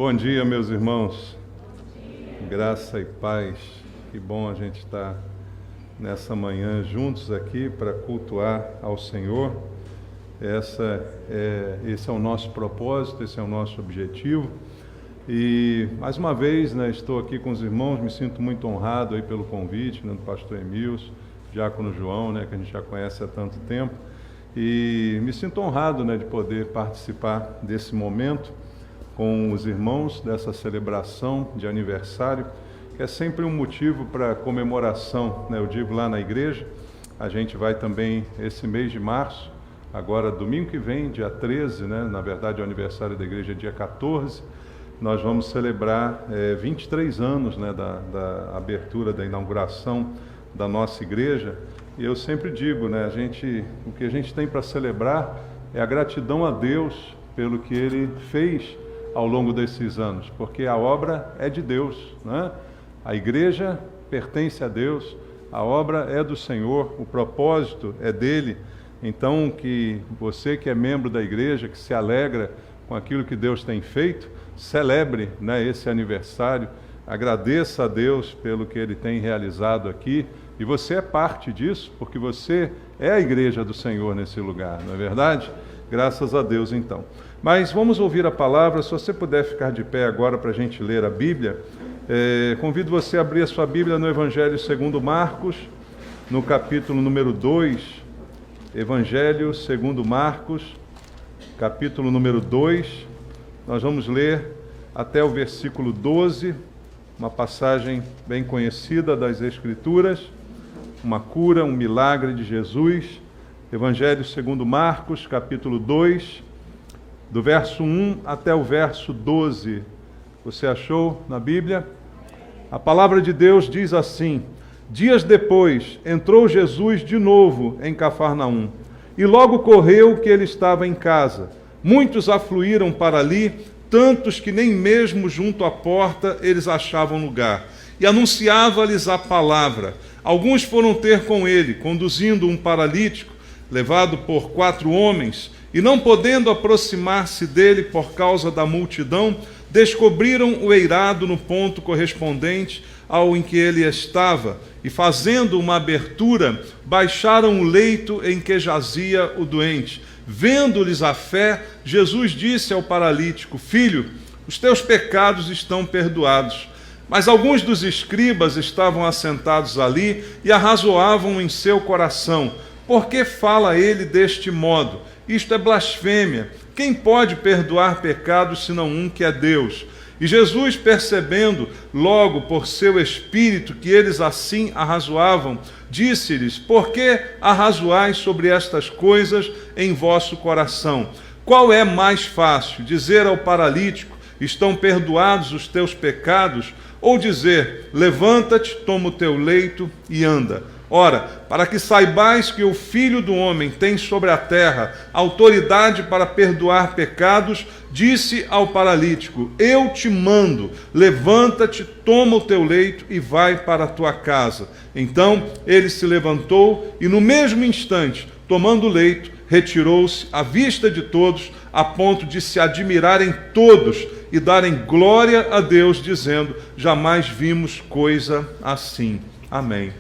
Bom dia, meus irmãos. Graça e paz. Que bom a gente estar nessa manhã juntos aqui para cultuar ao Senhor. Esse é o nosso propósito, esse é o nosso objetivo. E mais uma vez, estou aqui com os irmãos, me sinto muito honrado aí pelo convite, do pastor Emilson, diácono João, que a gente já conhece há tanto tempo. E me sinto honrado, de poder participar desse momento com os irmãos, dessa celebração de aniversário, que é sempre um motivo para comemoração, Eu digo lá na igreja, a gente vai também esse mês de março, agora domingo que vem, dia 13, na verdade o aniversário da igreja é dia 14, nós vamos celebrar 23 anos da abertura, da inauguração da nossa igreja. E eu sempre digo, o que a gente tem para celebrar é a gratidão a Deus pelo que Ele fez ao longo desses anos, porque a obra é de Deus, A igreja pertence a Deus, a obra é do Senhor, o propósito é dele. Então, que você que é membro da igreja, que se alegra com aquilo que Deus tem feito, celebre esse aniversário, agradeça a Deus pelo que Ele tem realizado aqui, e você é parte disso, porque você é a igreja do Senhor nesse lugar, não é verdade? Graças a Deus, então. Mas vamos ouvir a palavra. Se você puder ficar de pé agora para a gente ler a Bíblia, convido você a abrir a sua Bíblia no Evangelho segundo Marcos, no capítulo número 2, Evangelho segundo Marcos, capítulo número 2, nós vamos ler até o versículo 12, uma passagem bem conhecida das Escrituras, uma cura, um milagre de Jesus. Evangelho segundo Marcos, capítulo 2, do verso 1 até o verso 12. Você achou na Bíblia? A palavra de Deus diz assim: Dias depois, entrou Jesus de novo em Cafarnaum, e logo correu que ele estava em casa. Muitos afluíram para ali, tantos que nem mesmo junto à porta eles achavam lugar. E anunciava-lhes a palavra. Alguns foram ter com ele, conduzindo um paralítico, levado por 4 homens, e não podendo aproximar-se dele por causa da multidão, descobriram o eirado no ponto correspondente ao em que ele estava, e fazendo uma abertura, baixaram o leito em que jazia o doente. Vendo-lhes a fé, Jesus disse ao paralítico: Filho, os teus pecados estão perdoados. Mas alguns dos escribas estavam assentados ali e arrazoavam em seu coração: Por que fala ele deste modo? Isto é blasfêmia. Quem pode perdoar pecados senão um que é Deus? E Jesus, percebendo logo por seu espírito que eles assim arrazoavam, disse-lhes: Por que arrazoais sobre estas coisas em vosso coração? Qual é mais fácil, dizer ao paralítico: Estão perdoados os teus pecados? Ou dizer: Levanta-te, toma o teu leito e anda? Ora, para que saibais que o Filho do Homem tem sobre a terra autoridade para perdoar pecados, disse ao paralítico: Eu te mando, levanta-te, toma o teu leito e vai para a tua casa. Então ele se levantou e no mesmo instante, tomando o leito, retirou-se à vista de todos, a ponto de se admirarem todos e darem glória a Deus, dizendo: Jamais vimos coisa assim. Amém.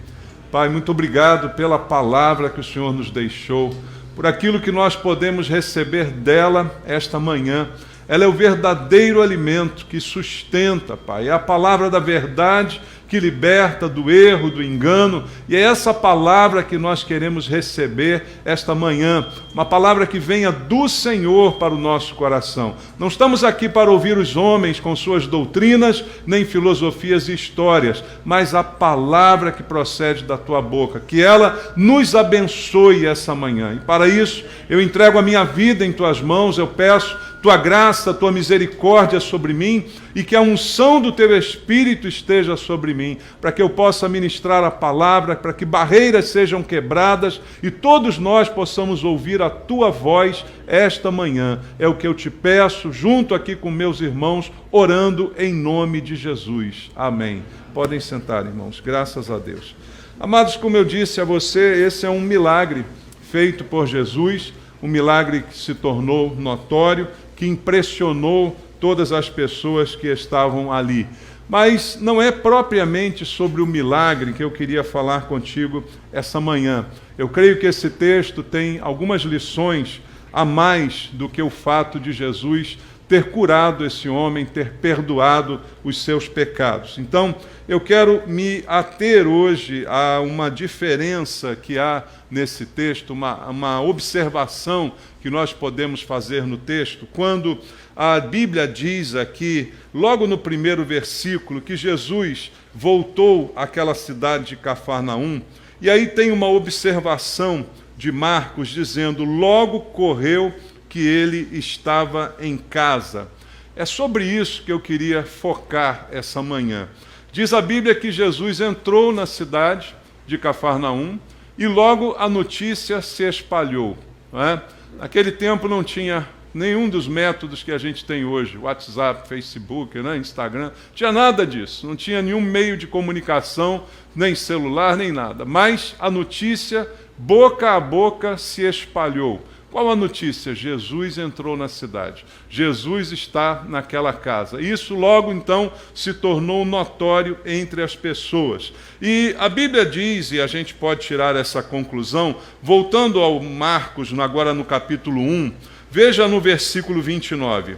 Pai, muito obrigado pela palavra que o Senhor nos deixou, por aquilo que nós podemos receber dela esta manhã. Ela é o verdadeiro alimento que sustenta, Pai. É a palavra da verdade que liberta do erro, do engano. E é essa palavra que nós queremos receber esta manhã. Uma palavra que venha do Senhor para o nosso coração. Não estamos aqui para ouvir os homens com suas doutrinas, nem filosofias e histórias, mas a palavra que procede da tua boca. Que ela nos abençoe essa manhã. E para isso, eu entrego a minha vida em tuas mãos. Eu peço tua graça, tua misericórdia sobre mim, e que a unção do teu Espírito esteja sobre mim, para que eu possa ministrar a palavra, para que barreiras sejam quebradas e todos nós possamos ouvir a tua voz esta manhã. É o que eu te peço, junto aqui com meus irmãos, orando em nome de Jesus. Amém. Podem sentar, irmãos. Graças a Deus. Amados, como eu disse a você, esse é um milagre feito por Jesus, um milagre que se tornou notório, que impressionou todas as pessoas que estavam ali. Mas não é propriamente sobre o milagre que eu queria falar contigo essa manhã. Eu creio que esse texto tem algumas lições a mais do que o fato de Jesus ter curado esse homem, ter perdoado os seus pecados. Então, eu quero me ater hoje a uma diferença que há nesse texto, uma observação que nós podemos fazer no texto, quando a Bíblia diz aqui, logo no primeiro versículo, que Jesus voltou àquela cidade de Cafarnaum, e aí tem uma observação de Marcos dizendo, logo correu que ele estava em casa. É sobre isso que eu queria focar essa manhã. Diz a Bíblia que Jesus entrou na cidade de Cafarnaum e logo a notícia se espalhou. Não é? Naquele tempo não tinha nenhum dos métodos que a gente tem hoje, WhatsApp, Facebook, né, Instagram, não tinha nada disso, não tinha nenhum meio de comunicação, nem celular, nem nada. Mas a notícia, boca a boca, se espalhou. Qual a notícia? Jesus entrou na cidade. Jesus está naquela casa. Isso logo então se tornou notório entre as pessoas. E a Bíblia diz, e a gente pode tirar essa conclusão, voltando ao Marcos, agora no capítulo 1, veja no versículo 29.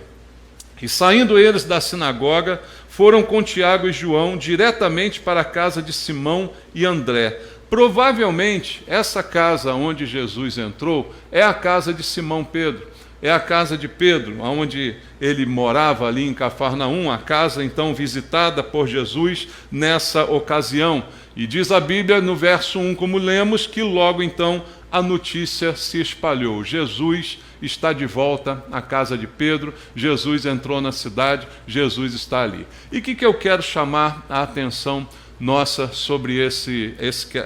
E saindo eles da sinagoga, foram com Tiago e João diretamente para a casa de Simão e André. Provavelmente, essa casa onde Jesus entrou é a casa de Simão Pedro, é a casa de Pedro, onde ele morava ali em Cafarnaum, a casa então visitada por Jesus nessa ocasião. E diz a Bíblia no verso 1, como lemos, que logo então a notícia se espalhou. Jesus está de volta à casa de Pedro, Jesus entrou na cidade, Jesus está ali. E o que eu quero chamar a atenção nossa sobre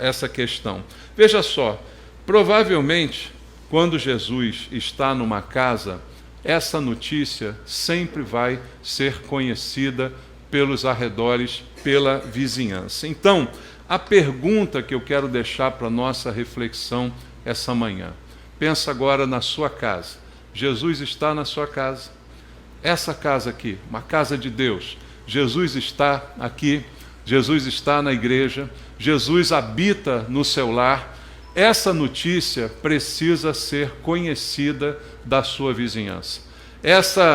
essa questão? Veja só, provavelmente, quando Jesus está numa casa, essa notícia sempre vai ser conhecida pelos arredores, pela vizinhança. Então, a pergunta que eu quero deixar para a nossa reflexão essa manhã, pensa agora na sua casa. Jesus está na sua casa. Essa casa aqui, uma casa de Deus. Jesus está aqui. Jesus está na igreja, Jesus habita no seu lar. Essa notícia precisa ser conhecida da sua vizinhança.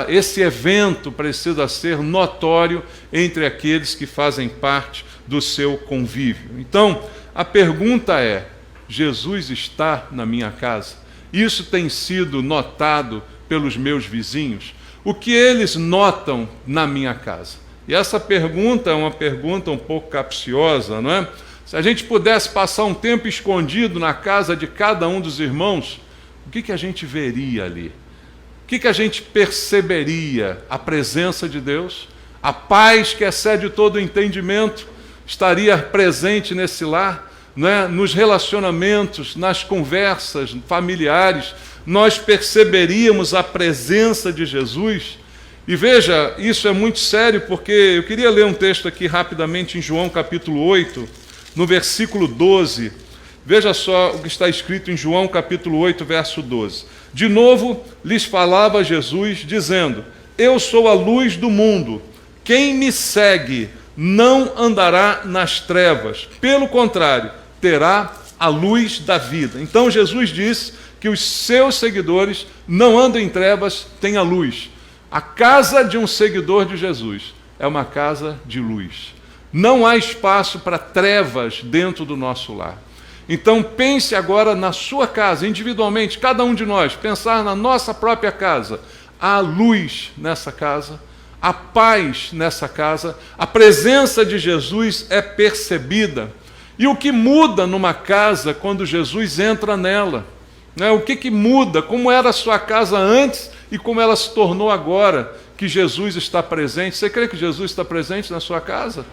Esse evento precisa ser notório entre aqueles que fazem parte do seu convívio. Então, a pergunta é, Jesus está na minha casa? Isso tem sido notado pelos meus vizinhos? O que eles notam na minha casa? E essa pergunta é uma pergunta um pouco capciosa, não é? Se a gente pudesse passar um tempo escondido na casa de cada um dos irmãos, o que a gente veria ali? O que a gente perceberia? A presença de Deus? A paz que excede todo o entendimento estaria presente nesse lar? Não é? Nos relacionamentos, nas conversas familiares, nós perceberíamos a presença de Jesus? E veja, isso é muito sério, porque eu queria ler um texto aqui rapidamente em João capítulo 8, no versículo 12. Veja só o que está escrito em João capítulo 8, verso 12. De novo lhes falava Jesus, dizendo, eu sou a luz do mundo, quem me segue não andará nas trevas, pelo contrário, terá a luz da vida. Então Jesus disse que os seus seguidores não andam em trevas, têm a luz. A casa de um seguidor de Jesus é uma casa de luz. Não há espaço para trevas dentro do nosso lar. Então pense agora na sua casa, individualmente, cada um de nós, pensar na nossa própria casa. Há luz nessa casa, há paz nessa casa, a presença de Jesus é percebida. E o que muda numa casa quando Jesus entra nela? O que muda? Como era a sua casa antes e como ela se tornou agora que Jesus está presente? Você crê que Jesus está presente na sua casa?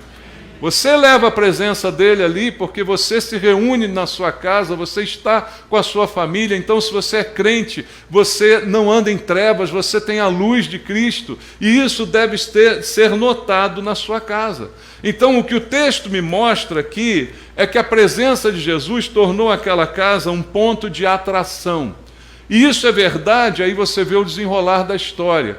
Você leva a presença dele ali porque você se reúne na sua casa, você está com a sua família. Então, se você é crente, você não anda em trevas, você tem a luz de Cristo. E isso deve ser notado na sua casa. Então, o que o texto me mostra aqui é que a presença de Jesus tornou aquela casa um ponto de atração. E isso é verdade, aí você vê o desenrolar da história.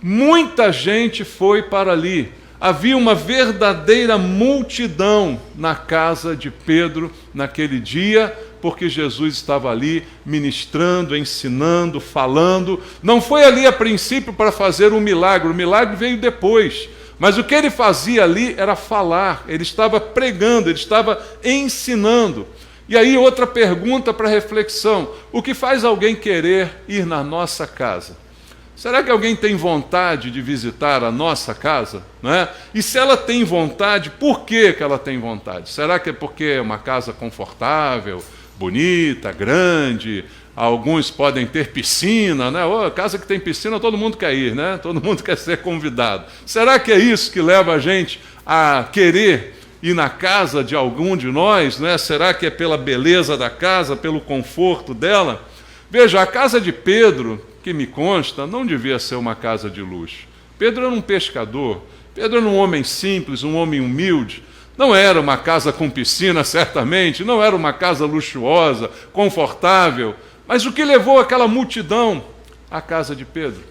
muita gente foi para ali. Havia uma verdadeira multidão na casa de Pedro naquele dia, porque Jesus estava ali ministrando, ensinando, falando. Não foi ali a princípio para fazer um milagre, o milagre veio depois. Mas o que ele fazia ali era falar, ele estava pregando, ele estava ensinando. E aí outra pergunta para reflexão: o que faz alguém querer ir na nossa casa? Será que alguém tem vontade de visitar a nossa casa? Não é? E se ela tem vontade, por que ela tem vontade? Será que é porque é uma casa confortável, bonita, grande? Alguns podem ter piscina, né? Oh, casa que tem piscina, todo mundo quer ir, né? Todo mundo quer ser convidado. Será que é isso que leva a gente a querer ir na casa de algum de nós, né? Será que é pela beleza da casa, pelo conforto dela? Veja, a casa de Pedro, que me consta, não devia ser uma casa de luxo. Pedro era um pescador, Pedro era um homem simples, um homem humilde. Não era uma casa com piscina, certamente, não era uma casa luxuosa, confortável. Mas o que levou aquela multidão à casa de Pedro?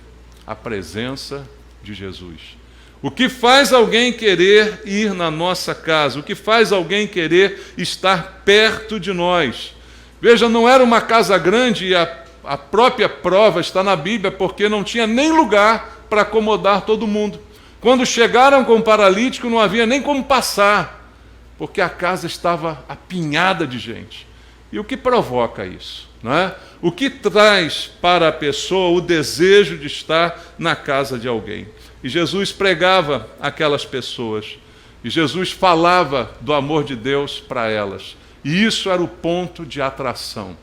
A presença de Jesus. O que faz alguém querer ir na nossa casa? O que faz alguém querer estar perto de nós? Veja, não era uma casa grande e a própria prova está na Bíblia, porque não tinha nem lugar para acomodar todo mundo. Quando chegaram com o paralítico, não havia nem como passar, porque a casa estava apinhada de gente. E o que provoca isso? Não é? O que traz para a pessoa o desejo de estar na casa de alguém? E Jesus pregava aquelas pessoas, e Jesus falava do amor de Deus para elas. E isso era o ponto de atração.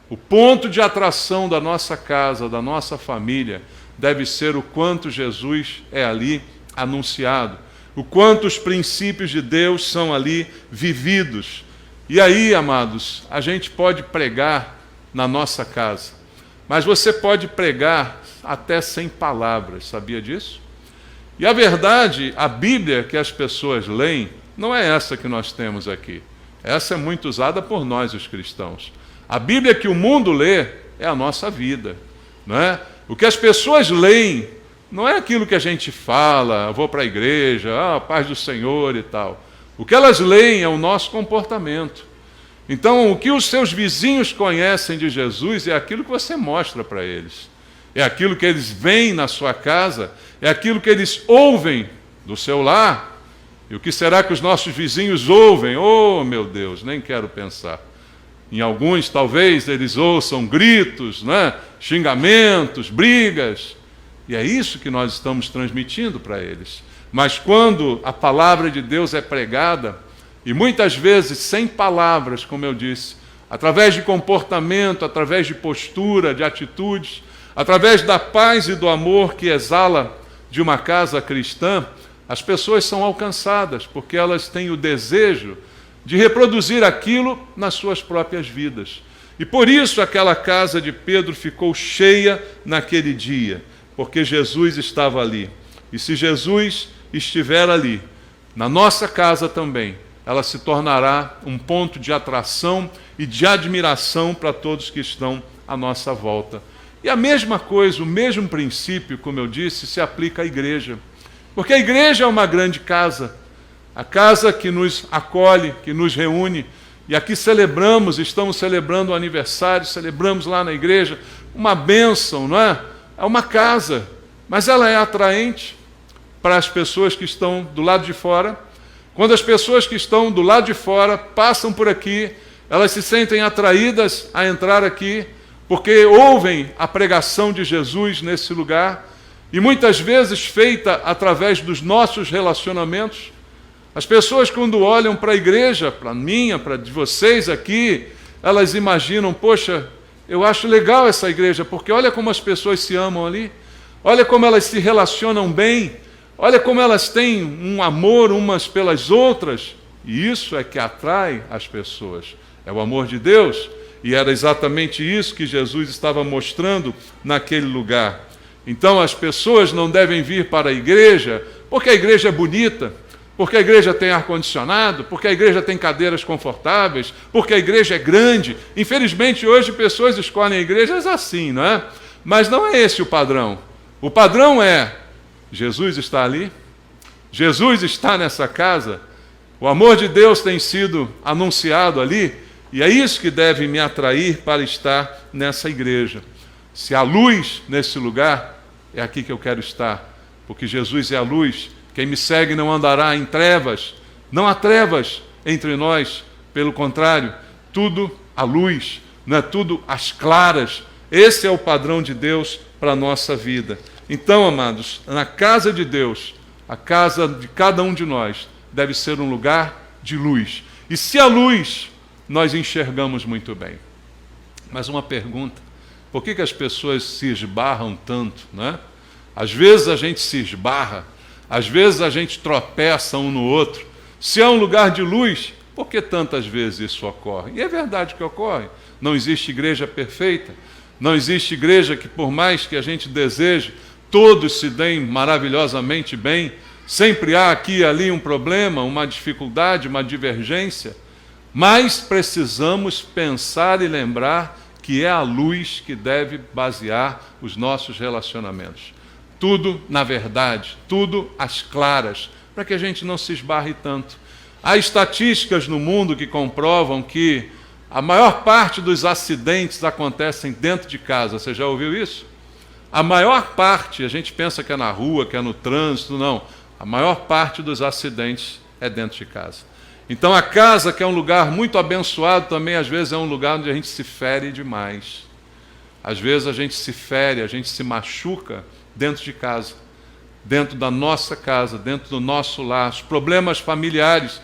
O ponto de atração da nossa casa, da nossa família, deve ser o quanto Jesus é ali anunciado, o quanto os princípios de Deus são ali vividos. E aí, amados, a gente pode pregar na nossa casa, mas você pode pregar até sem palavras, sabia disso? E a verdade, a Bíblia que as pessoas leem, não é essa que nós temos aqui. Essa é muito usada por nós, os cristãos. A Bíblia que o mundo lê é a nossa vida, não é? O que as pessoas leem não é aquilo que a gente fala, vou para a igreja, paz do Senhor e tal. O que elas leem é o nosso comportamento. Então, o que os seus vizinhos conhecem de Jesus é aquilo que você mostra para eles. É aquilo que eles veem na sua casa, é aquilo que eles ouvem do seu lar. E o que será que os nossos vizinhos ouvem? Oh, meu Deus, nem quero pensar. Em alguns, talvez, eles ouçam gritos, né? Xingamentos, brigas. E é isso que nós estamos transmitindo para eles. Mas quando a palavra de Deus é pregada, e muitas vezes sem palavras, como eu disse, através de comportamento, através de postura, de atitudes, através da paz e do amor que exala de uma casa cristã, as pessoas são alcançadas, porque elas têm o desejo de reproduzir aquilo nas suas próprias vidas. E por isso aquela casa de Pedro ficou cheia naquele dia, porque Jesus estava ali. E se Jesus estiver ali, na nossa casa também, ela se tornará um ponto de atração e de admiração para todos que estão à nossa volta. E a mesma coisa, o mesmo princípio, como eu disse, se aplica à igreja. Porque a igreja é uma grande casa, a casa que nos acolhe, que nos reúne, e aqui celebramos, estamos celebrando o aniversário, celebramos lá na igreja, uma bênção, não é? É uma casa, mas ela é atraente para as pessoas que estão do lado de fora. Quando as pessoas que estão do lado de fora passam por aqui, elas se sentem atraídas a entrar aqui, porque ouvem a pregação de Jesus nesse lugar, e muitas vezes feita através dos nossos relacionamentos. As pessoas, quando olham para a igreja, para a minha, para a de vocês aqui, elas imaginam, poxa, eu acho legal essa igreja, porque olha como as pessoas se amam ali, olha como elas se relacionam bem, olha como elas têm um amor umas pelas outras, e isso é que atrai as pessoas, é o amor de Deus, e era exatamente isso que Jesus estava mostrando naquele lugar. Então as pessoas não devem vir para a igreja porque a igreja é bonita, porque a igreja tem ar-condicionado, porque a igreja tem cadeiras confortáveis, porque a igreja é grande. Infelizmente hoje pessoas escolhem igrejas assim, não é? Mas não é esse o padrão. O padrão é Jesus está ali? Jesus está nessa casa? O amor de Deus tem sido anunciado ali? E é isso que deve me atrair para estar nessa igreja. Se há luz nesse lugar, é aqui que eu quero estar, porque Jesus é a luz. Quem me segue não andará em trevas. Não há trevas entre nós, pelo contrário, tudo à luz, não é tudo às claras. Esse é o padrão de Deus para a nossa vida. Então, amados, na casa de Deus, a casa de cada um de nós deve ser um lugar de luz. E se a luz, nós enxergamos muito bem. Mas uma pergunta: por que as pessoas se esbarram tanto, né? Às vezes a gente se esbarra, às vezes a gente tropeça um no outro. Se é um lugar de luz, por que tantas vezes isso ocorre? E é verdade que ocorre. Não existe igreja perfeita, não existe igreja que, por mais que a gente deseje, todos se deem maravilhosamente bem. Sempre há aqui e ali um problema, uma dificuldade, uma divergência. Mas precisamos pensar e lembrar que é a luz que deve basear os nossos relacionamentos. Tudo na verdade, tudo às claras, para que a gente não se esbarre tanto. Há estatísticas no mundo que comprovam que a maior parte dos acidentes acontecem dentro de casa. Você já ouviu isso? A maior parte, a gente pensa que é na rua, que é no trânsito, não. A maior parte dos acidentes é dentro de casa. Então a casa, que é um lugar muito abençoado, também às vezes é um lugar onde a gente se fere demais. Às vezes a gente se fere, a gente se machuca dentro de casa, dentro da nossa casa, dentro do nosso lar. Os problemas familiares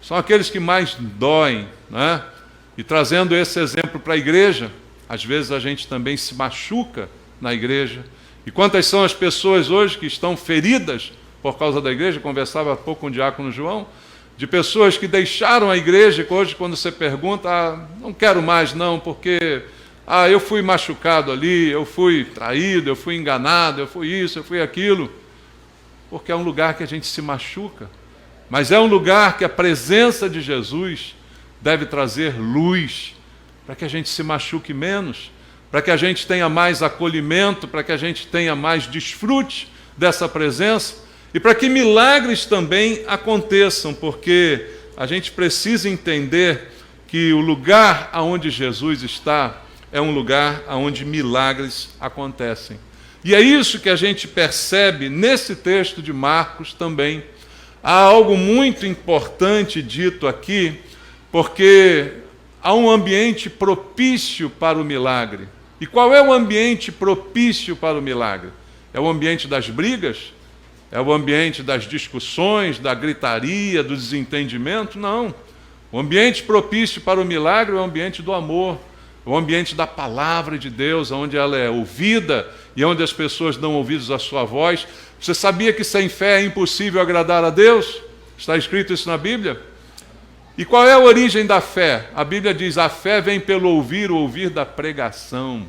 são aqueles que mais doem, né? E trazendo esse exemplo para a igreja, às vezes a gente também se machuca na igreja. E quantas são as pessoas hoje que estão feridas por causa da igreja? Eu conversava há pouco com o diácono João, de pessoas que deixaram a igreja, que hoje quando você pergunta, não quero mais não, porque eu fui machucado ali, eu fui traído, eu fui enganado, eu fui isso, eu fui aquilo. Porque é um lugar que a gente se machuca, mas é um lugar que a presença de Jesus deve trazer luz, para que a gente se machuque menos, para que a gente tenha mais acolhimento, para que a gente tenha mais desfrute dessa presença, e para que milagres também aconteçam, porque a gente precisa entender que o lugar onde Jesus está é um lugar onde milagres acontecem. E é isso que a gente percebe nesse texto de Marcos também. Há algo muito importante dito aqui, porque há um ambiente propício para o milagre. E qual é o ambiente propício para o milagre? É o ambiente das brigas? É o ambiente das discussões, da gritaria, do desentendimento? Não. O ambiente propício para o milagre é o ambiente do amor, o ambiente da palavra de Deus, onde ela é ouvida e onde as pessoas dão ouvidos à sua voz. Você sabia que sem fé é impossível agradar a Deus? Está escrito isso na Bíblia? E qual é a origem da fé? A Bíblia diz: a fé vem pelo ouvir, o ouvir da pregação.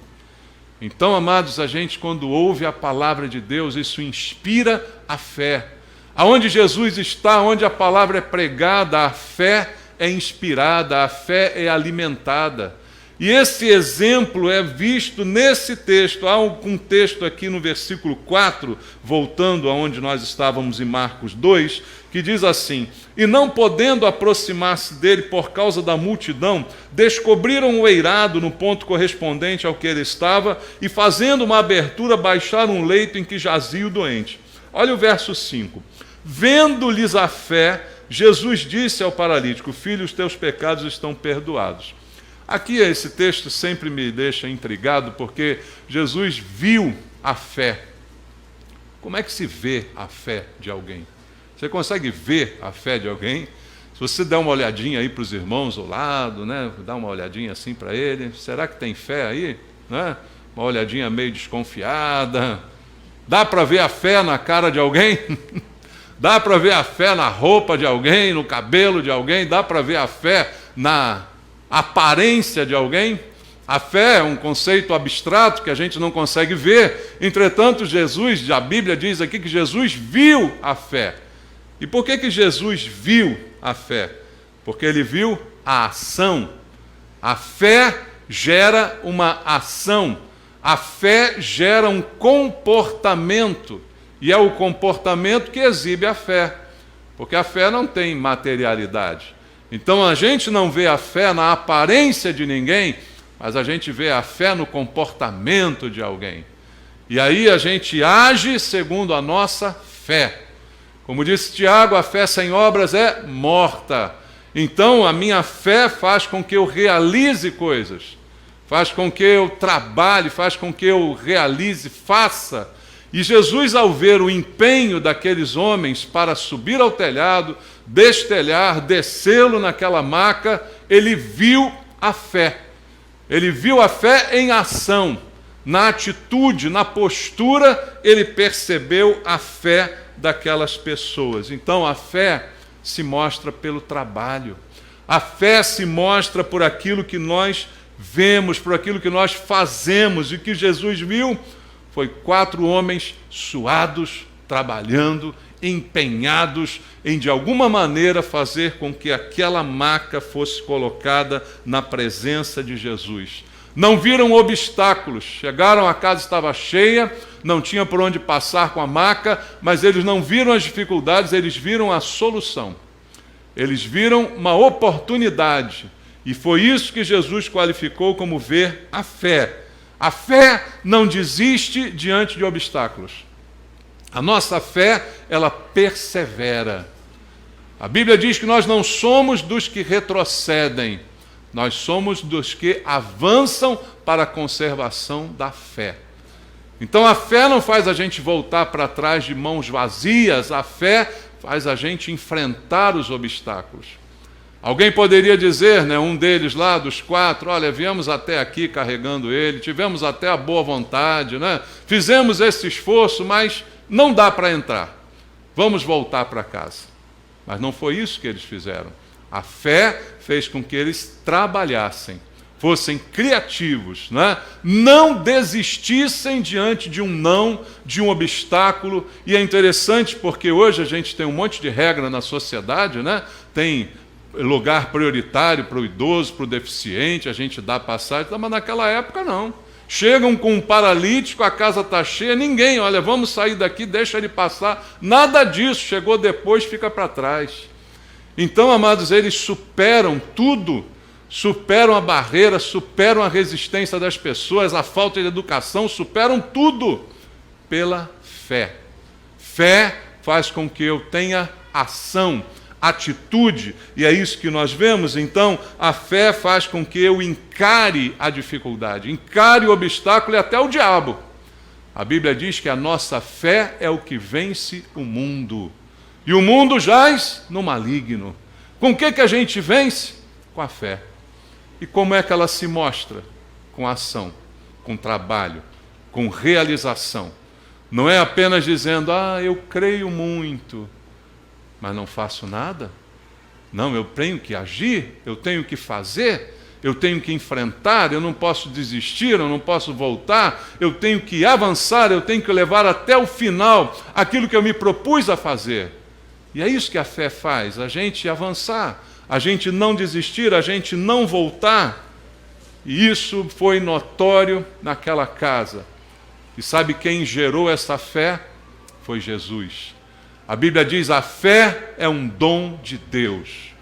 Então, amados, a gente quando ouve a palavra de Deus, isso inspira a fé. Aonde Jesus está, onde a palavra é pregada, a fé é inspirada, a fé é alimentada. E esse exemplo é visto nesse texto. Há um texto aqui no versículo 4, voltando aonde nós estávamos em Marcos 2, que diz assim: e não podendo aproximar-se dele por causa da multidão, descobriram o eirado no ponto correspondente ao que ele estava, e fazendo uma abertura, baixaram um leito em que jazia o doente. Olha o verso 5. Vendo-lhes a fé, Jesus disse ao paralítico: filho, os teus pecados estão perdoados. Aqui esse texto sempre me deixa intrigado, porque Jesus viu a fé. Como é que se vê a fé de alguém? Você consegue ver a fé de alguém? Se você der uma olhadinha aí para os irmãos ao lado, né? Dá uma olhadinha assim para ele, será que tem fé aí? Né? Uma olhadinha meio desconfiada. Dá para ver a fé na cara de alguém? Dá para ver a fé na roupa de alguém, no cabelo de alguém? Dá para ver a fé na aparência de alguém? A fé é um conceito abstrato que a gente não consegue ver. Entretanto, Jesus, a Bíblia diz aqui que Jesus viu a fé. E por que Jesus viu a fé? Porque ele viu a ação. A fé gera uma ação. A fé gera um comportamento. E é o comportamento que exibe a fé, porque a fé não tem materialidade. Então a gente não vê a fé na aparência de ninguém, mas a gente vê a fé no comportamento de alguém. E aí a gente age segundo a nossa fé. Como disse Tiago, a fé sem obras é morta. Então a minha fé faz com que eu realize coisas, faz com que eu trabalhe, faz com que eu realize, faça. E Jesus, ao ver o empenho daqueles homens para subir ao telhado, destelhar, descê-lo naquela maca, ele viu a fé. Ele viu a fé em ação, na atitude, na postura, ele percebeu a fé daquelas pessoas. Então a fé se mostra pelo trabalho. A fé se mostra por aquilo que nós vemos, por aquilo que nós fazemos. E o que Jesus viu foi 4 homens suados, trabalhando, empenhados em de alguma maneira fazer com que aquela maca fosse colocada na presença de Jesus. Não viram obstáculos, chegaram, a casa estava cheia, não tinha por onde passar com a maca, mas eles não viram as dificuldades, eles viram a solução. Eles viram uma oportunidade, e foi isso que Jesus qualificou como ver a fé. A fé não desiste diante de obstáculos. A nossa fé, ela persevera. A Bíblia diz que nós não somos dos que retrocedem, nós somos dos que avançam para a conservação da fé. Então a fé não faz a gente voltar para trás de mãos vazias, a fé faz a gente enfrentar os obstáculos. Alguém poderia dizer, um deles lá dos 4, olha, viemos até aqui carregando ele, tivemos até a boa vontade, fizemos esse esforço, mas não dá para entrar. Vamos voltar para casa. Mas não foi isso que eles fizeram. A fé fez com que eles trabalhassem, fossem criativos, não desistissem diante de um não, de um obstáculo. E é interessante porque hoje a gente tem um monte de regra na sociedade, tem lugar prioritário para o idoso, para o deficiente, a gente dá passagem, mas naquela época não. Chegam com um paralítico, a casa está cheia, ninguém, olha, vamos sair daqui, deixa ele passar. Nada disso, chegou depois, fica para trás. Então, amados, eles superam tudo, superam a barreira, superam a resistência das pessoas, a falta de educação, superam tudo pela fé. Fé faz com que eu tenha ação, atitude, e é isso que nós vemos. Então a fé faz com que eu encare a dificuldade, encare o obstáculo e até o diabo. A Bíblia diz que a nossa fé é o que vence o mundo, e o mundo jaz no maligno. Com o que a gente vence? Com a fé. E como é que ela se mostra? Com ação, com trabalho, com realização. Não é apenas dizendo, eu creio muito, mas não faço nada. Não, eu tenho que agir, eu tenho que fazer, eu tenho que enfrentar, eu não posso desistir, eu não posso voltar, eu tenho que avançar, eu tenho que levar até o final aquilo que eu me propus a fazer. E é isso que a fé faz, a gente avançar, a gente não desistir, a gente não voltar. E isso foi notório naquela casa. E sabe quem gerou essa fé? Foi Jesus. A Bíblia diz, a fé é um dom de Deus.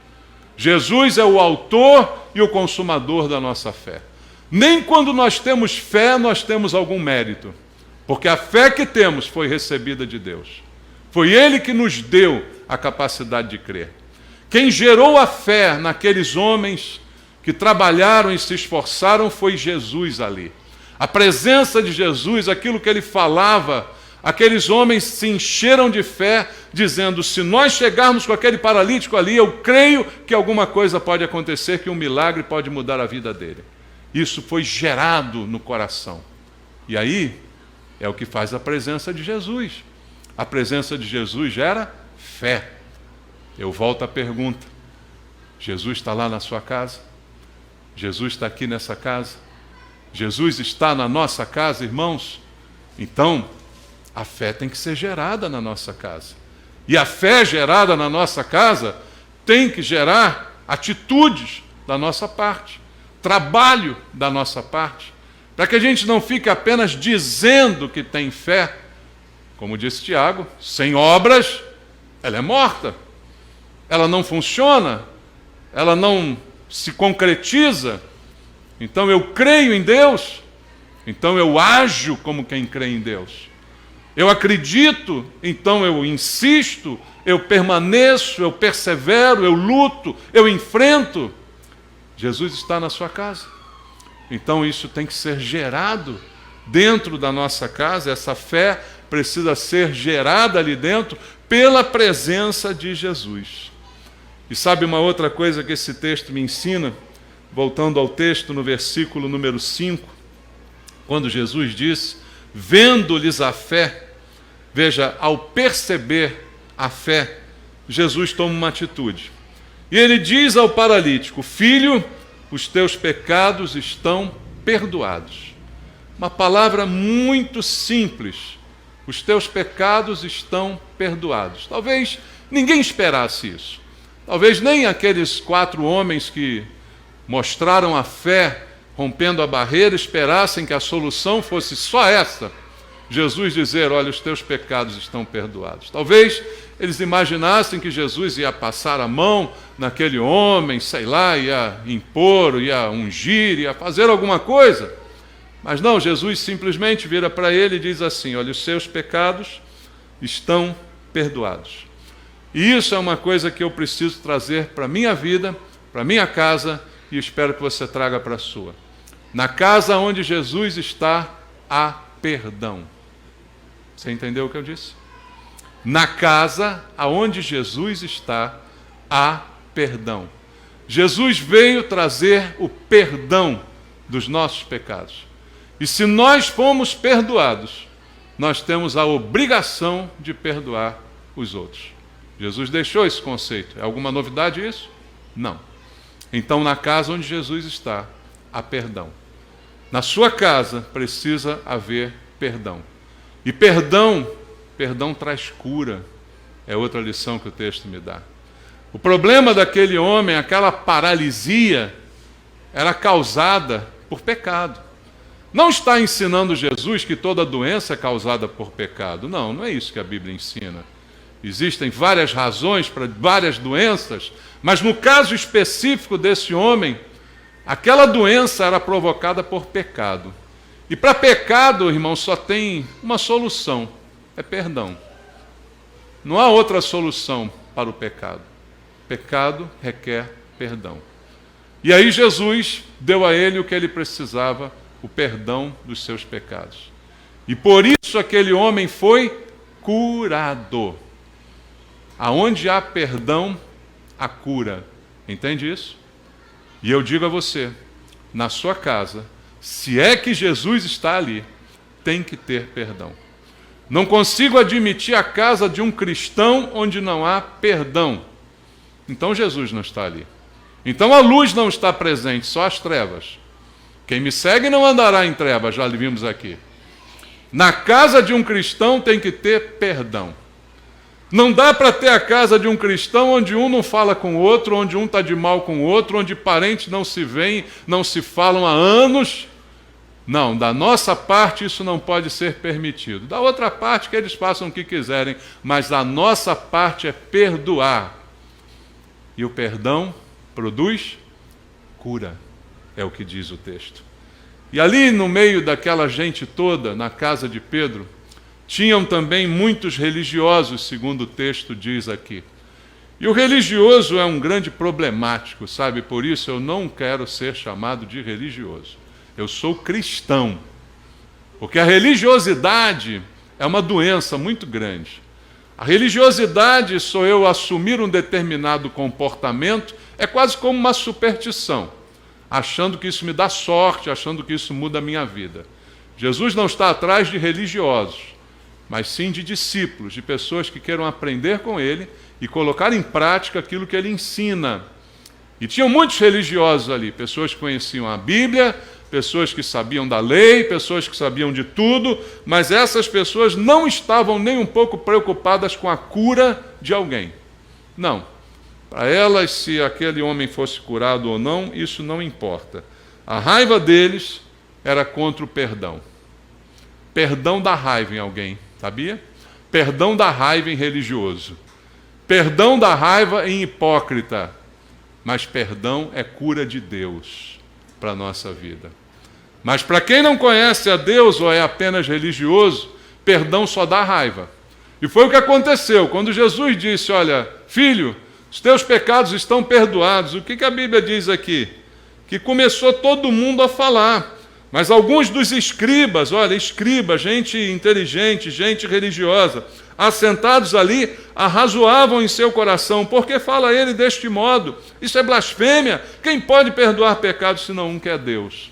Jesus é o autor e o consumador da nossa fé. Nem quando nós temos fé, nós temos algum mérito, porque a fé que temos foi recebida de Deus. Foi Ele que nos deu a capacidade de crer. Quem gerou a fé naqueles homens que trabalharam e se esforçaram foi Jesus ali. A presença de Jesus, aquilo que Ele falava, aqueles homens se encheram de fé, dizendo, se nós chegarmos com aquele paralítico ali, eu creio que alguma coisa pode acontecer, que um milagre pode mudar a vida dele. Isso foi gerado no coração. E aí, é o que faz a presença de Jesus. A presença de Jesus gera fé. Eu volto à pergunta, Jesus está lá na sua casa? Jesus está aqui nessa casa? Jesus está na nossa casa, irmãos? Então, a fé tem que ser gerada na nossa casa. E a fé gerada na nossa casa tem que gerar atitudes da nossa parte, trabalho da nossa parte, para que a gente não fique apenas dizendo que tem fé, Como disse Tiago, sem obras, ela é morta. Ela não funciona, ela não se concretiza. Então eu creio em Deus, então eu ajo como quem crê em Deus. Eu acredito, então eu insisto, eu permaneço, eu persevero, eu luto, eu enfrento. Jesus está na sua casa. Então isso tem que ser gerado dentro da nossa casa, essa fé precisa ser gerada ali dentro pela presença de Jesus. E sabe uma outra coisa que esse texto me ensina? Voltando ao texto no versículo número 5, quando Jesus diz, vendo-lhes a fé, veja, ao perceber a fé, Jesus toma uma atitude. E ele diz ao paralítico, filho, os teus pecados estão perdoados. Uma palavra muito simples. Os teus pecados estão perdoados. Talvez ninguém esperasse isso. Talvez nem aqueles 4 homens que mostraram a fé, rompendo a barreira, esperassem que a solução fosse só essa. Jesus dizer, olha, os teus pecados estão perdoados. Talvez eles imaginassem que Jesus ia passar a mão naquele homem, sei lá, ia impor, ia ungir, ia fazer alguma coisa. Mas não, Jesus simplesmente vira para ele e diz assim, olha, os seus pecados estão perdoados. E isso é uma coisa que eu preciso trazer para a minha vida, para a minha casa, e espero que você traga para a sua. Na casa onde Jesus está, há perdão. Você entendeu o que eu disse? Na casa aonde Jesus está, há perdão. Jesus veio trazer o perdão dos nossos pecados. E se nós fomos perdoados, nós temos a obrigação de perdoar os outros. Jesus deixou esse conceito. É alguma novidade isso? Não. Então, na casa onde Jesus está, há perdão. Na sua casa precisa haver perdão. E perdão traz cura. É outra lição que o texto me dá. O problema daquele homem, aquela paralisia, era causada por pecado. Não está ensinando Jesus que toda doença é causada por pecado. Não, não é isso que a Bíblia ensina. Existem várias razões para várias doenças, mas no caso específico desse homem, aquela doença era provocada por pecado. E para pecado, irmão, só tem uma solução, é perdão. Não há outra solução para o pecado. Pecado requer perdão. E aí Jesus deu a ele o que ele precisava, o perdão dos seus pecados. E por isso aquele homem foi curado. Aonde há perdão, há cura. Entende isso? E eu digo a você, na sua casa, se é que Jesus está ali, tem que ter perdão. Não consigo admitir a casa de um cristão onde não há perdão. Então Jesus não está ali. Então a luz não está presente, só as trevas. Quem me segue não andará em trevas, já vimos aqui. Na casa de um cristão tem que ter perdão. Não dá para ter a casa de um cristão onde um não fala com o outro, onde um está de mal com o outro, onde parentes não se veem, não se falam há anos. Não, da nossa parte isso não pode ser permitido. Da outra parte que eles façam o que quiserem, mas a nossa parte é perdoar. E o perdão produz cura, é o que diz o texto. E ali no meio daquela gente toda, na casa de Pedro, tinham também muitos religiosos, segundo o texto diz aqui. E o religioso é um grande problemático, sabe? Por isso eu não quero ser chamado de religioso. Eu sou cristão. Porque a religiosidade é uma doença muito grande. A religiosidade, sou eu assumir um determinado comportamento, é quase como uma superstição, achando que isso me dá sorte, achando que isso muda a minha vida. Jesus não está atrás de religiosos, mas sim de discípulos, de pessoas que queiram aprender com ele e colocar em prática aquilo que ele ensina. E tinham muitos religiosos ali, pessoas que conheciam a Bíblia, pessoas que sabiam da lei, pessoas que sabiam de tudo, mas essas pessoas não estavam nem um pouco preocupadas com a cura de alguém. Não. Para elas, se aquele homem fosse curado ou não, isso não importa. A raiva deles era contra o perdão. Perdão dá raiva em alguém, sabia? perdão da raiva em religioso, perdão da raiva em hipócrita, mas perdão é cura de Deus para a nossa vida. Mas para quem não conhece a Deus ou é apenas religioso, perdão só dá raiva. E foi o que aconteceu quando Jesus disse: olha, filho, os teus pecados estão perdoados. O que a Bíblia diz aqui? Que começou todo mundo a falar. Mas alguns dos escribas, olha, gente inteligente, gente religiosa, assentados ali, arrazoavam em seu coração: por que fala ele deste modo? Isso é blasfêmia. Quem pode perdoar pecados senão um que é Deus?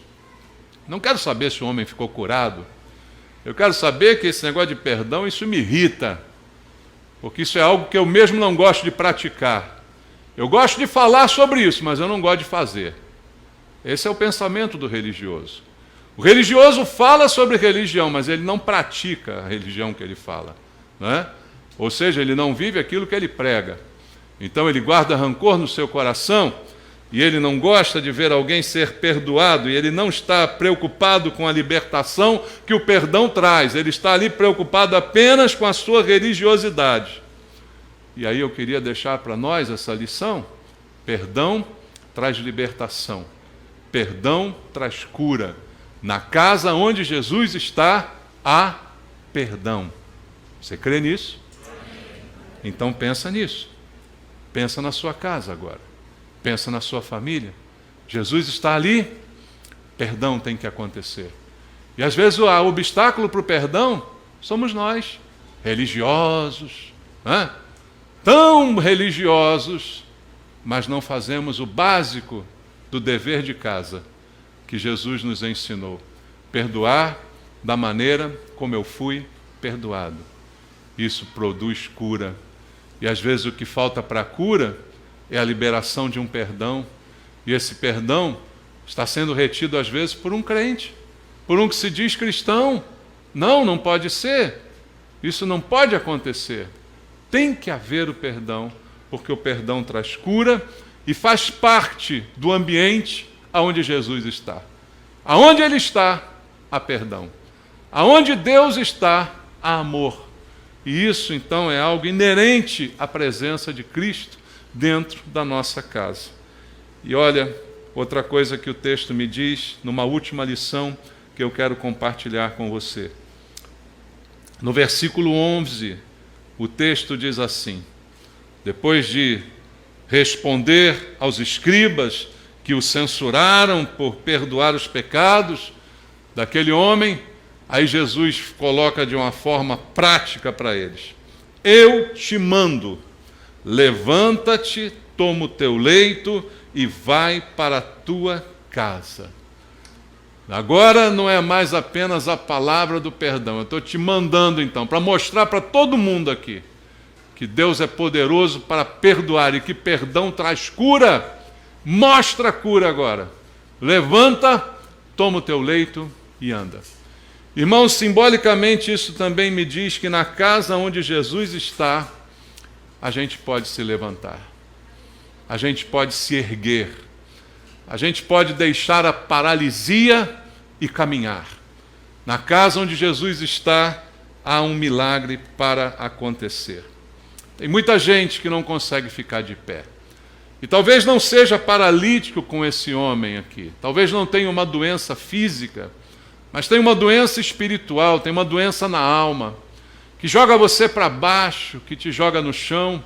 Não quero saber se o homem ficou curado. Eu quero saber que esse negócio de perdão, isso me irrita. Porque isso é algo que eu mesmo não gosto de praticar. Eu gosto de falar sobre isso, mas eu não gosto de fazer. Esse é o pensamento do religioso. O religioso fala sobre religião, mas ele não pratica a religião que ele fala, não é? Ou seja, ele não vive aquilo que ele prega. Então ele guarda rancor no seu coração, e ele não gosta de ver alguém ser perdoado, e ele não está preocupado com a libertação que o perdão traz. Ele está ali preocupado apenas com a sua religiosidade. E aí eu queria deixar para nós essa lição: perdão traz libertação, perdão traz cura. Na casa onde Jesus está, há perdão. Você crê nisso? Então pensa nisso. Pensa na sua casa agora. Pensa na sua família. Jesus está ali, perdão tem que acontecer. E às vezes o obstáculo para o perdão somos nós, religiosos, né? Tão religiosos, mas não fazemos o básico do dever de casa que Jesus nos ensinou: perdoar da maneira como eu fui perdoado. Isso produz cura. E às vezes o que falta para a cura é a liberação de um perdão. E esse perdão está sendo retido às vezes por um crente, por um que se diz cristão. Não pode ser. Isso não pode acontecer. Tem que haver o perdão, porque o perdão traz cura e faz parte do ambiente aonde Jesus está. Aonde Ele está, há perdão. Aonde Deus está, há amor. E isso, então, é algo inerente à presença de Cristo dentro da nossa casa. E olha, outra coisa que o texto me diz, numa última lição que eu quero compartilhar com você. No versículo 11, o texto diz assim: depois de responder aos escribas que o censuraram por perdoar os pecados daquele homem, aí Jesus coloca de uma forma prática para eles: eu te mando, levanta-te, toma o teu leito e vai para a tua casa. Agora não é mais apenas a palavra do perdão, eu estou te mandando então, para mostrar para todo mundo aqui que Deus é poderoso para perdoar e que perdão traz cura. Mostra a cura agora. Levanta, toma o teu leito e anda. Irmãos, simbolicamente isso também me diz que na casa onde Jesus está, a gente pode se levantar, a gente pode se erguer, a gente pode deixar a paralisia e caminhar. Na casa onde Jesus está, há um milagre para acontecer. Tem muita gente que não consegue ficar de pé. E talvez não seja paralítico com esse homem aqui, talvez não tenha uma doença física, mas tem uma doença espiritual, tem uma doença na alma, que joga você para baixo, que te joga no chão,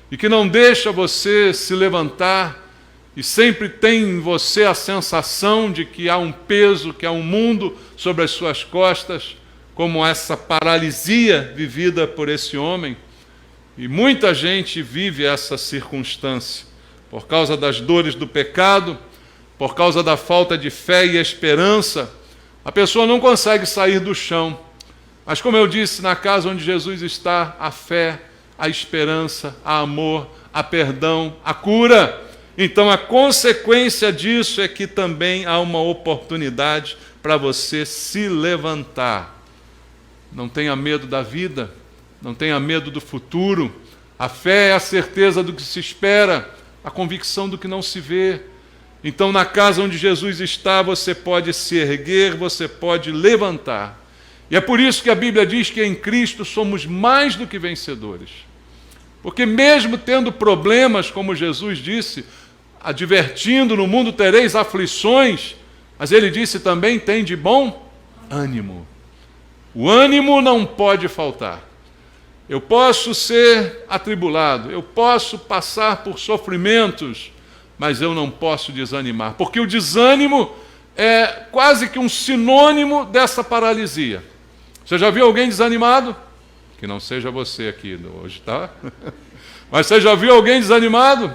e que não deixa você se levantar, e sempre tem em você a sensação de que há um peso, que há um mundo sobre as suas costas, como essa paralisia vivida por esse homem. E muita gente vive essa circunstância, por causa das dores do pecado, por causa da falta de fé e esperança. A pessoa não consegue sair do chão. Mas como eu disse, na casa onde Jesus está, há fé, há esperança, há amor, há perdão, há cura. Então a consequência disso é que também há uma oportunidade para você se levantar. Não tenha medo da vida, não tenha medo do futuro. A fé é a certeza do que se espera, a convicção do que não se vê. Então, na casa onde Jesus está, você pode se erguer, você pode levantar. E é por isso que a Bíblia diz que em Cristo somos mais do que vencedores. Porque mesmo tendo problemas, como Jesus disse, advertindo, no mundo tereis aflições, mas ele disse também, tem de bom ânimo. O ânimo não pode faltar. Eu posso ser atribulado, eu posso passar por sofrimentos, mas eu não posso desanimar, porque o desânimo é quase que um sinônimo dessa paralisia. Você já viu alguém desanimado? Que não seja você aqui hoje, tá? Mas você já viu alguém desanimado?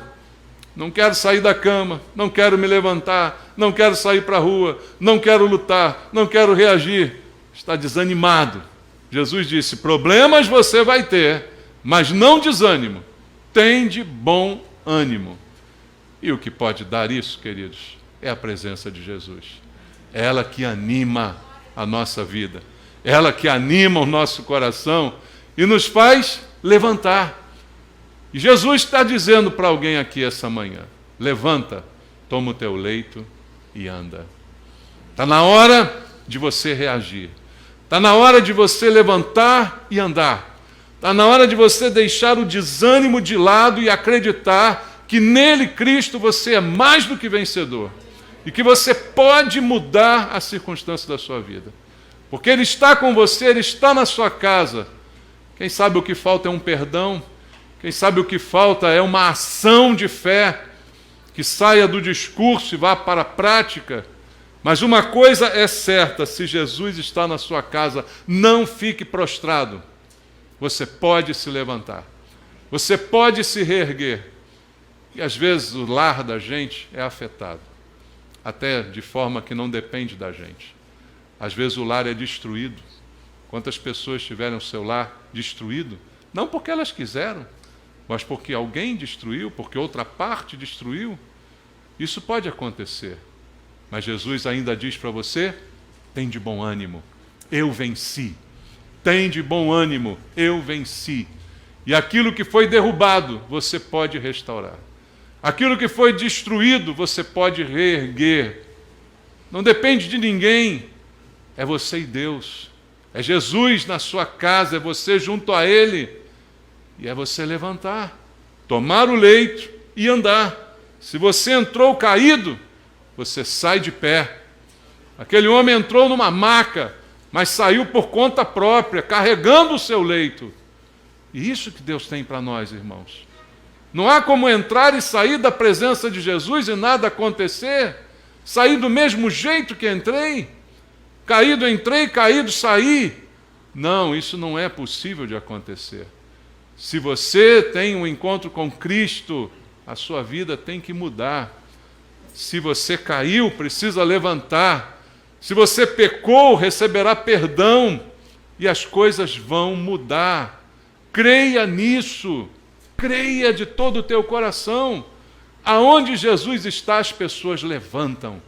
Não quero sair da cama, não quero me levantar, não quero sair para a rua, não quero lutar, não quero reagir. Está desanimado. Jesus disse, problemas você vai ter, mas não desânimo. Tem de bom ânimo. E o que pode dar isso, queridos, é a presença de Jesus. É ela que anima a nossa vida. É ela que anima o nosso coração e nos faz levantar. E Jesus está dizendo para alguém aqui essa manhã, levanta, toma o teu leito e anda. Está na hora de você reagir. Está na hora de você levantar e andar. Está na hora de você deixar o desânimo de lado e acreditar que nele, Cristo, você é mais do que vencedor. E que você pode mudar a circunstância da sua vida. Porque Ele está com você, Ele está na sua casa. Quem sabe o que falta é um perdão. Quem sabe o que falta é uma ação de fé que saia do discurso e vá para a prática. Mas uma coisa é certa, se Jesus está na sua casa, não fique prostrado. Você pode se levantar. Você pode se reerguer. E às vezes o lar da gente é afetado. Até de forma que não depende da gente. Às vezes o lar é destruído. Quantas pessoas tiveram o seu lar destruído? Não porque elas quiseram, mas porque alguém destruiu, porque outra parte destruiu. Isso pode acontecer. Mas Jesus ainda diz para você, tem de bom ânimo, eu venci. Tem de bom ânimo, eu venci. E aquilo que foi derrubado, você pode restaurar. Aquilo que foi destruído, você pode reerguer. Não depende de ninguém, é você e Deus. É Jesus na sua casa, é você junto a Ele. E é você levantar, tomar o leito e andar. Se você entrou caído, você sai de pé. Aquele homem entrou numa maca, mas saiu por conta própria, carregando o seu leito. E isso que Deus tem para nós, irmãos. Não há como entrar e sair da presença de Jesus e nada acontecer. Sair do mesmo jeito que entrei. Caído entrei, caído saí. Não, isso não é possível de acontecer. Se você tem um encontro com Cristo, a sua vida tem que mudar. Se você caiu, precisa levantar. Se você pecou, receberá perdão. E as coisas vão mudar. Creia nisso. Creia de todo o teu coração. Aonde Jesus está, as pessoas levantam.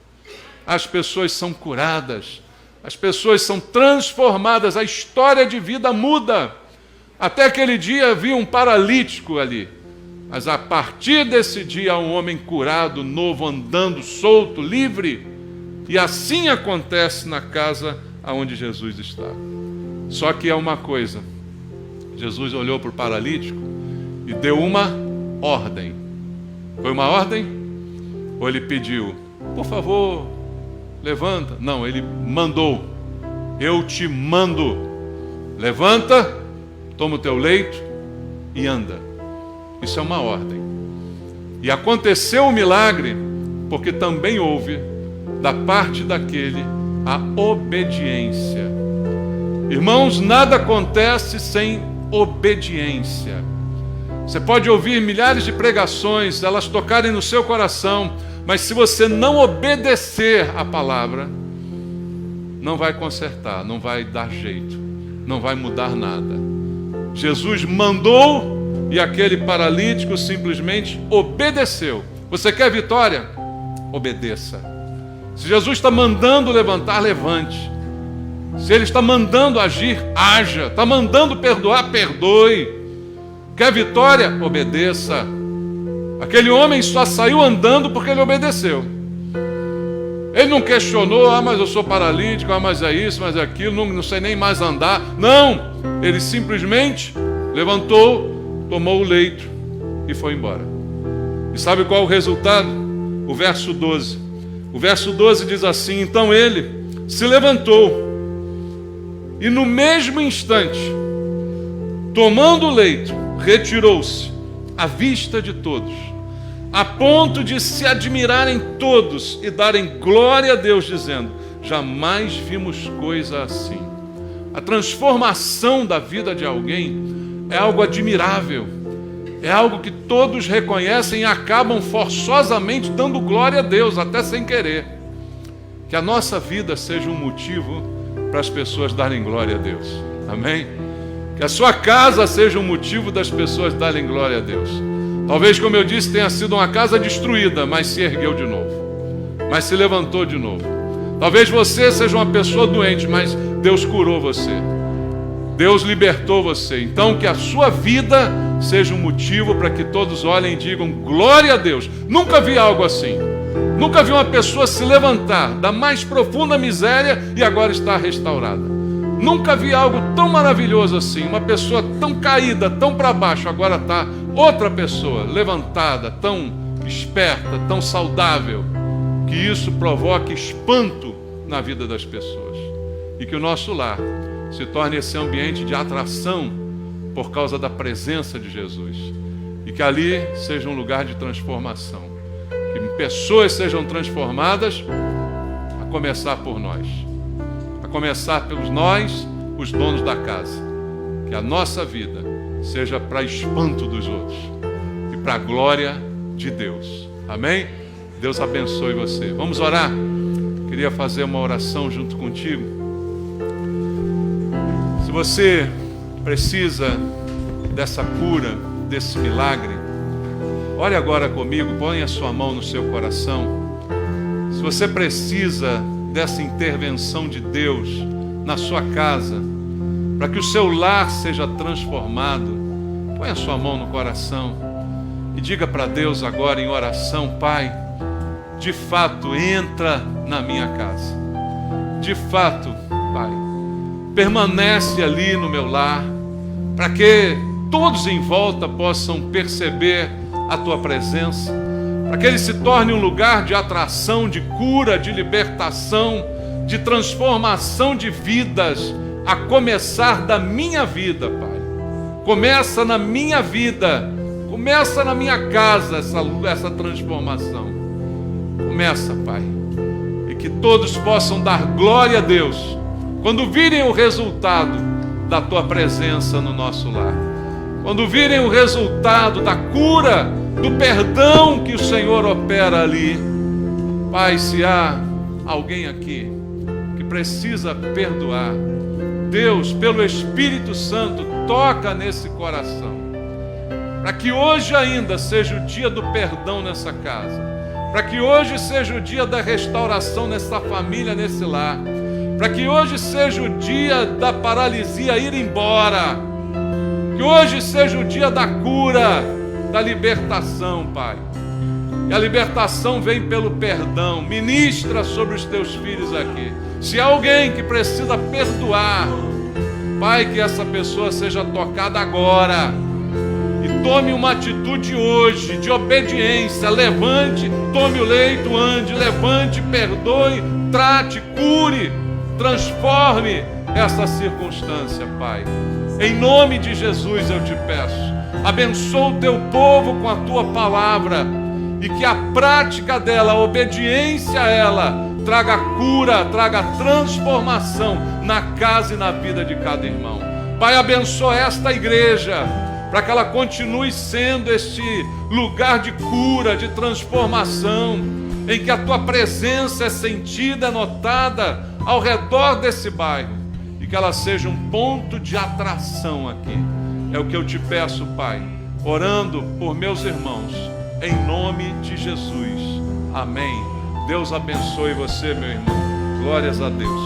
As pessoas são curadas. As pessoas são transformadas. A história de vida muda. Até aquele dia havia um paralítico ali. Mas a partir desse dia há um homem curado, novo, andando, solto, livre. E assim acontece na casa onde Jesus está. Só que é uma coisa. Jesus olhou para o paralítico e deu uma ordem. Foi uma ordem? Ou ele pediu, por favor, levanta? Não, ele mandou. Eu te mando. Levanta, toma o teu leito e anda. Isso é uma ordem. E aconteceu o milagre, porque também houve, da parte daquele, a obediência. Irmãos, nada acontece sem obediência. Você pode ouvir milhares de pregações, elas tocarem no seu coração, mas se você não obedecer à palavra, não vai consertar, não vai dar jeito, não vai mudar nada. Jesus mandou e aquele paralítico simplesmente obedeceu. Você quer vitória? Obedeça. Se Jesus está mandando levantar, levante. Se Ele está mandando agir, haja. Está mandando perdoar, perdoe. Quer vitória? Obedeça. Aquele homem só saiu andando porque ele obedeceu. Ele não questionou, mas eu sou paralítico, mas é isso, mas é aquilo, não sei nem mais andar. Não, ele simplesmente levantou, tomou o leito e foi embora. E sabe qual é o resultado? O verso 12. O verso 12 diz assim: então ele se levantou e no mesmo instante, tomando o leito, retirou-se à vista de todos, a ponto de se admirarem todos e darem glória a Deus, dizendo: jamais vimos coisa assim. A transformação da vida de alguém é algo admirável, é algo que todos reconhecem e acabam forçosamente dando glória a Deus, até sem querer. Que a nossa vida seja um motivo para as pessoas darem glória a Deus. Amém? Que a sua casa seja um motivo das pessoas darem glória a Deus. Talvez, como eu disse, tenha sido uma casa destruída, mas se ergueu de novo, mas se levantou de novo. Talvez você seja uma pessoa doente, mas Deus curou você, Deus libertou você. Então que a sua vida seja um motivo para que todos olhem e digam: glória a Deus. Nunca vi algo assim. Nunca vi uma pessoa se levantar da mais profunda miséria e agora está restaurada. Nunca vi algo tão maravilhoso assim. Uma pessoa tão caída, tão para baixo, agora está outra pessoa levantada, tão esperta, tão saudável, que isso provoque espanto na vida das pessoas. E que o nosso lar se torne esse ambiente de atração por causa da presença de Jesus. E que ali seja um lugar de transformação. Que pessoas sejam transformadas, a começar por nós. A começar pelos nós, os donos da casa. Que a nossa vida seja para espanto dos outros e para a glória de Deus. Amém? Deus abençoe você. Vamos orar? Queria fazer uma oração junto contigo. Se você precisa dessa cura, desse milagre, ore agora comigo, põe a sua mão no seu coração. Se você precisa dessa intervenção de Deus na sua casa, para que o seu lar seja transformado, põe a sua mão no coração e diga para Deus agora em oração: Pai, de fato entra na minha casa. De fato, Pai, permanece ali no meu lar, para que todos em volta possam perceber a Tua presença, para que ele se torne um lugar de atração, de cura, de libertação, de transformação de vidas, a começar da minha vida, Pai. Começa na minha vida, começa na minha casa essa transformação. Começa, Pai, e que todos possam dar glória a Deus quando virem o resultado da Tua presença no nosso lar, quando virem o resultado da cura, do perdão que o Senhor opera ali. Pai, se há alguém aqui que precisa perdoar, Deus, pelo Espírito Santo, toca nesse coração, para que hoje ainda seja o dia do perdão nessa casa, para que hoje seja o dia da restauração nessa família, nesse lar, para que hoje seja o dia da paralisia ir embora, que hoje seja o dia da cura, da libertação, Pai. E a libertação vem pelo perdão. Ministra sobre os Teus filhos aqui. Se há alguém que precisa perdoar, Pai, que essa pessoa seja tocada agora e tome uma atitude hoje de obediência. Levante, tome o leito, ande, levante, perdoe, trate, cure, transforme essa circunstância, Pai. Em nome de Jesus eu te peço, abençoa o Teu povo com a Tua palavra e que a prática dela, a obediência a ela, traga cura, traga transformação na casa e na vida de cada irmão. Pai, abençoa esta igreja, para que ela continue sendo este lugar de cura, de transformação, em que a Tua presença é sentida, notada ao redor desse bairro, e que ela seja um ponto de atração aqui. É o que eu te peço, Pai, orando por meus irmãos, em nome de Jesus. Amém. Deus abençoe você, meu irmão. Glórias a Deus.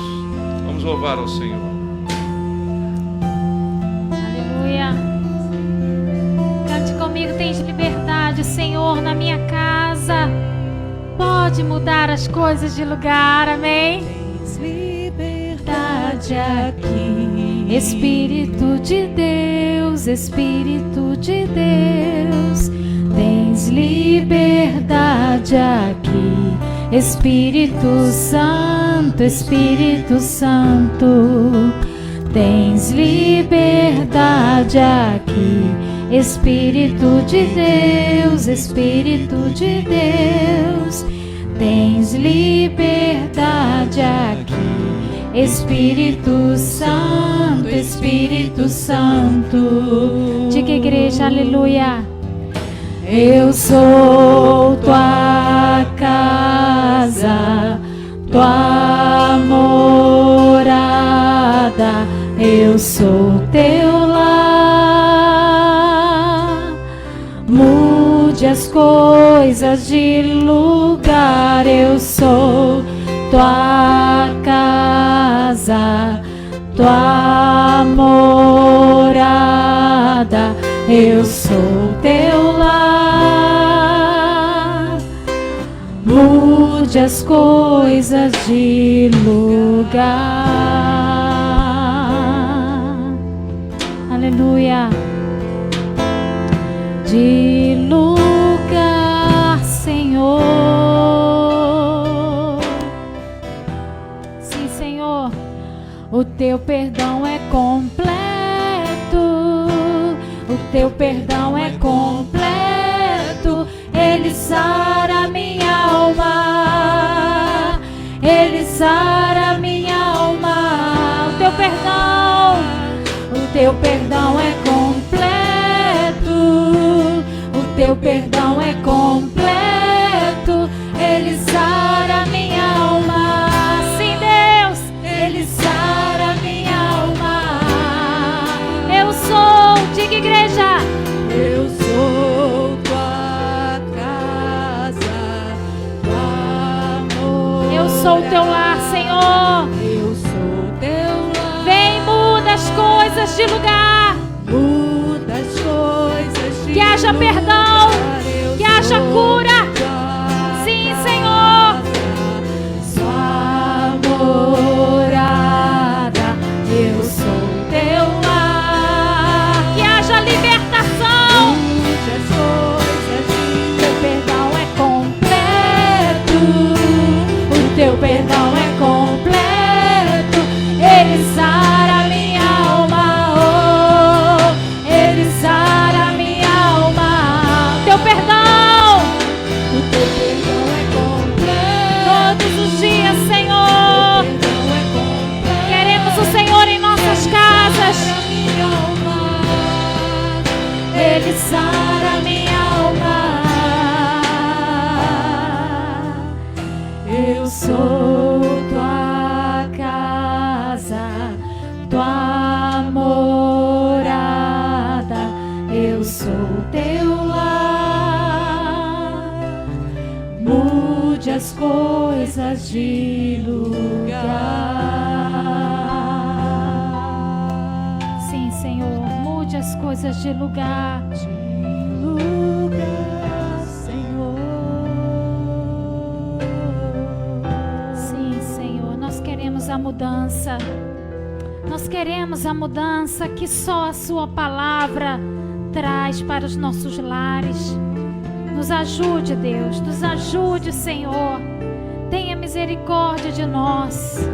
Vamos louvar ao Senhor. Aleluia. Cante comigo, tens liberdade, Senhor, na minha casa. pode mudar as coisas de lugar, amém? Tens liberdade aqui. Espírito de Deus, Espírito de Deus, tens liberdade aqui. Espírito Santo, Espírito Santo, tens liberdade aqui. Espírito de Deus, Espírito de Deus, tens liberdade aqui. Espírito Santo, Espírito Santo. Diga, igreja, aleluia. Eu sou tua casa, tua morada, eu sou teu lar. Mude as coisas de lugar, eu sou tua casa, tua morada, eu sou teu lar. Mude as coisas de lugar. Aleluia. De lugar, Senhor. Sim, Senhor. O teu perdão é completo. O teu perdão é completo. Ele sara minha alma. Ele sara minha alma. O teu perdão é completo. O teu perdão é completo. Ele sara minha alma. Sim, Deus, Ele sara minha alma. Eu sou, diga, igreja, Eu sou tua casa, tua morada. eu sou o teu lar, Senhor. Eu sou teu lar. Vem, muda as coisas de lugar. Muda as coisas de Que haja lugar. perdão, Eu que haja sou cura. tua Sim, Senhor. sua morada. Eu sou teu lar. Que haja libertação. Mude as coisas de Teu perdão é completo. O teu perdão é completo. Ele sara minha alma. Oh, Ele sara minha alma. Teu perdão. O teu perdão é completo. Todos os dias, Senhor. O perdão é completo. Queremos o Senhor em nossas casas. Sara minha alma. Ele sara minha alma. Eu sou tua casa, tua morada. Eu sou teu lar. Mude as coisas de lugar. Sim, Senhor, mude as coisas de lugar. Lugar, Senhor. Sim, Senhor, nós queremos a mudança. Nós queremos a mudança que só a Sua palavra traz para os nossos lares. Nos ajude, Deus, nos ajude, Senhor. Tenha misericórdia de nós.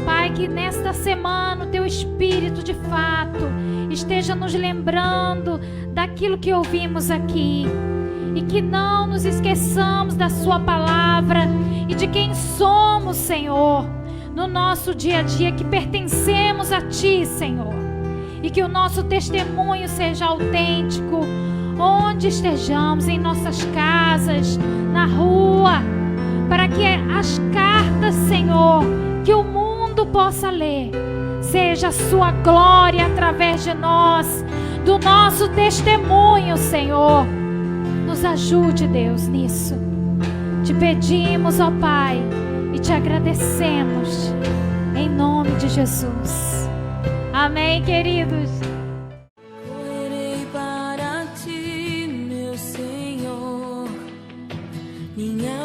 Pai, que nesta semana o Teu Espírito de fato esteja nos lembrando daquilo que ouvimos aqui. E que não nos esqueçamos da Sua palavra e de quem somos, Senhor, no nosso dia a dia, que pertencemos a Ti, Senhor. E que o nosso testemunho seja autêntico, onde estejamos, em nossas casas, na rua, para que as cartas, Senhor, que o mundo possa ler, seja a Sua glória através de nós, do nosso testemunho, Senhor. Nos ajude, Deus, nisso. Te pedimos, ó Pai, e te agradecemos, em nome de Jesus. Amém, queridos. Correrei para Ti, meu Senhor. Minha